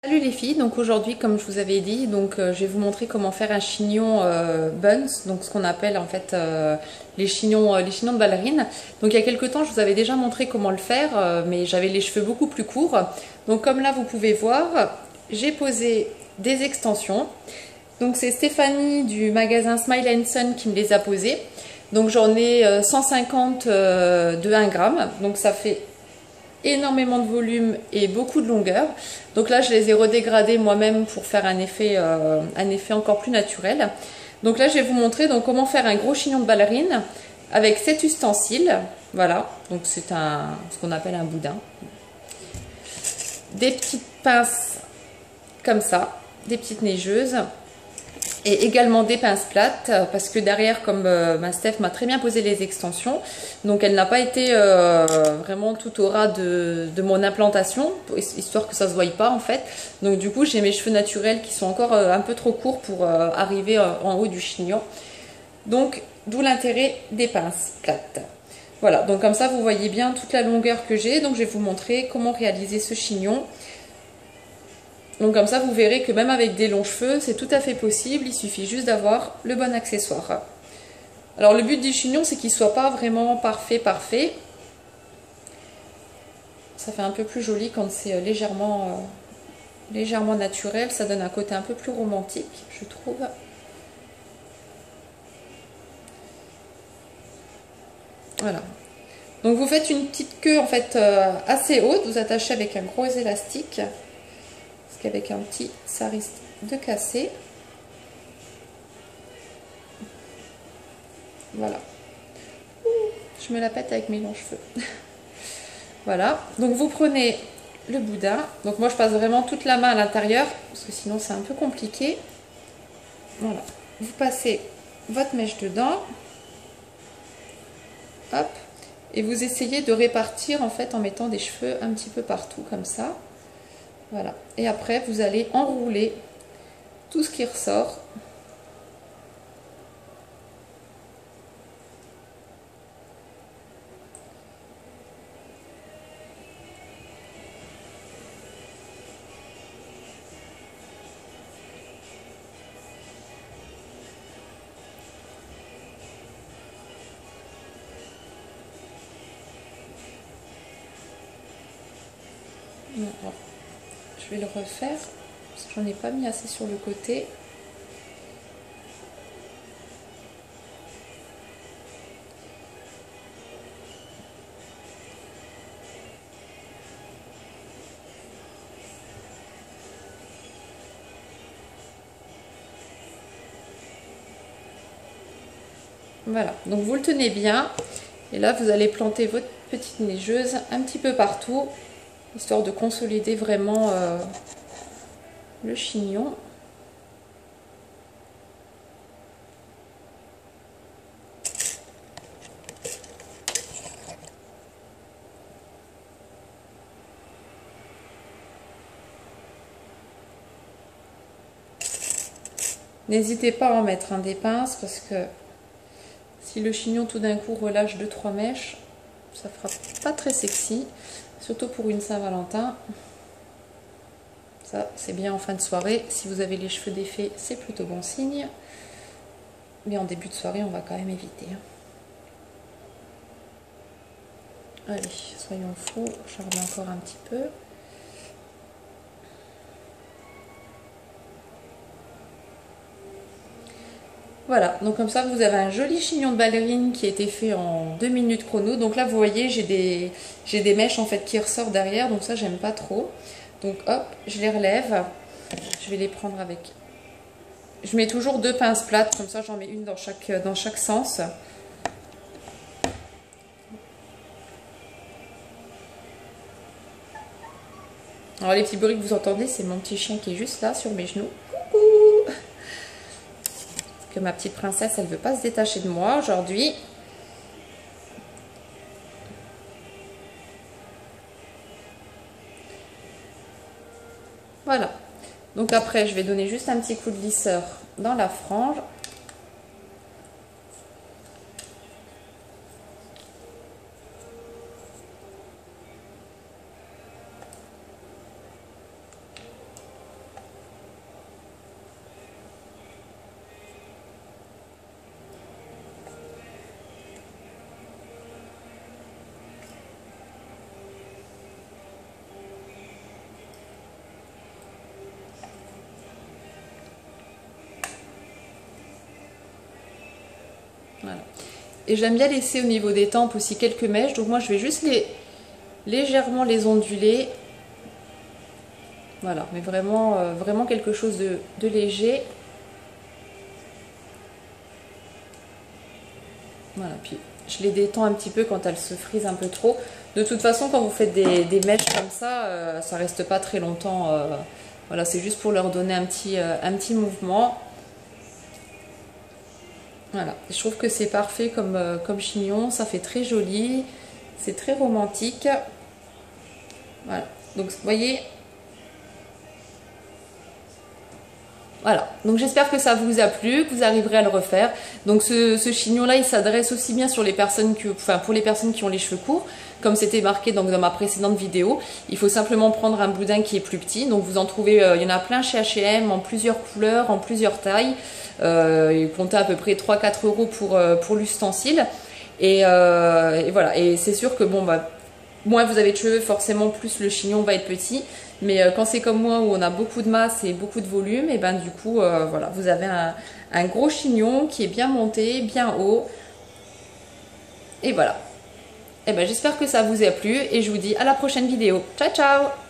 Salut les filles, donc aujourd'hui comme je vous avais dit, je vais vous montrer comment faire un chignon buns, donc ce qu'on appelle en fait les chignons de ballerine. Donc il y a quelques temps je vous avais déjà montré comment le faire, mais j'avais les cheveux beaucoup plus courts. Donc comme là vous pouvez voir, j'ai posé des extensions. Donc c'est Stéphanie du magasin Smile Son qui me les a posées. Donc j'en ai 150 de 1 gramme, donc ça fait énormément de volume et beaucoup de longueur. Donc là je les ai redégradés moi-même pour faire un effet encore plus naturel. Donc là je vais vous montrer donc comment faire un gros chignon de ballerine avec cet ustensile. Voilà, donc c'est ce qu'on appelle un boudin. Des petites pinces comme ça, des petites neigeuses. Et également des pinces plates, parce que derrière, comme Steph m'a très bien posé les extensions, donc elle n'a pas été vraiment tout au ras de mon implantation, histoire que ça se voie pas en fait. Donc du coup j'ai mes cheveux naturels qui sont encore un peu trop courts pour arriver en haut du chignon. Donc d'où l'intérêt des pinces plates. Voilà, donc comme ça vous voyez bien toute la longueur que j'ai, donc je vais vous montrer comment réaliser ce chignon. Donc comme ça, vous verrez que même avec des longs cheveux, c'est tout à fait possible. Il suffit juste d'avoir le bon accessoire. Alors le but du chignon, c'est qu'il ne soit pas vraiment parfait. Ça fait un peu plus joli quand c'est légèrement naturel. Ça donne un côté un peu plus romantique, je trouve. Voilà. Donc vous faites une petite queue en fait assez haute. Vous attachez avec un gros élastique. Parce qu'avec un petit, ça risque de casser. Voilà. Je me la pète avec mes longs cheveux. Voilà. Donc vous prenez le boudin. Donc moi je passe vraiment toute la main à l'intérieur. Parce que sinon c'est un peu compliqué. Voilà. Vous passez votre mèche dedans. Hop. Et vous essayez de répartir en fait en mettant des cheveux un petit peu partout comme ça. Voilà. Et après vous allez enrouler tout ce qui ressort. Voilà. Je vais le refaire parce que j'en ai pas mis assez sur le côté. Voilà, donc vous le tenez bien et là vous allez planter votre petite neigeuse un petit peu partout, histoire de consolider vraiment le chignon. N'hésitez pas à en mettre des pinces parce que si le chignon tout d'un coup relâche 2-3 mèches, ça fera pas très sexy, surtout pour une Saint-Valentin. Ça, c'est bien en fin de soirée. Si vous avez les cheveux défaits, c'est plutôt bon signe. Mais en début de soirée, on va quand même éviter. Allez, soyons fous. Je remets encore un petit peu. Voilà, donc comme ça vous avez un joli chignon de ballerine qui a été fait en 2 minutes chrono. Donc là vous voyez j'ai des mèches en fait qui ressortent derrière, donc ça j'aime pas trop. Donc hop, je les relève, je vais les prendre avec... Je mets toujours 2 pinces plates, comme ça j'en mets une dans chaque sens. Alors les petits bruits que vous entendez, c'est mon petit chien qui est juste là sur mes genoux. Coucou! Que ma petite princesse, elle veut pas se détacher de moi aujourd'hui. Voilà. Donc après, je vais donner juste un petit coup de lisseur dans la frange. Voilà. Et j'aime bien laisser au niveau des tempes aussi quelques mèches, donc moi je vais juste légèrement les onduler. Voilà, mais vraiment, vraiment quelque chose de léger. Voilà, puis je les détends un petit peu quand elles se frisent un peu trop. De toute façon, quand vous faites des mèches comme ça reste pas très longtemps. Voilà, c'est juste pour leur donner un petit mouvement. Voilà, je trouve que c'est parfait comme chignon, ça fait très joli, c'est très romantique. Voilà, donc vous voyez. Voilà, donc j'espère que ça vous a plu, que vous arriverez à le refaire. Donc ce chignon-là, il s'adresse aussi bien sur les personnes pour les personnes qui ont les cheveux courts, comme c'était marqué donc dans ma précédente vidéo. Il faut simplement prendre un boudin qui est plus petit. Donc vous en trouvez, il y en a plein chez H&M, en plusieurs couleurs, en plusieurs tailles. Il comptait à peu près 3-4 € pour l'ustensile. Et voilà, et c'est sûr que bon, bah, moins vous avez de cheveux, forcément plus le chignon va être petit. Mais quand c'est comme moi où on a beaucoup de masse et beaucoup de volume, et ben du coup, voilà, vous avez un gros chignon qui est bien monté, bien haut. Et voilà. Et ben j'espère que ça vous a plu et je vous dis à la prochaine vidéo. Ciao ciao!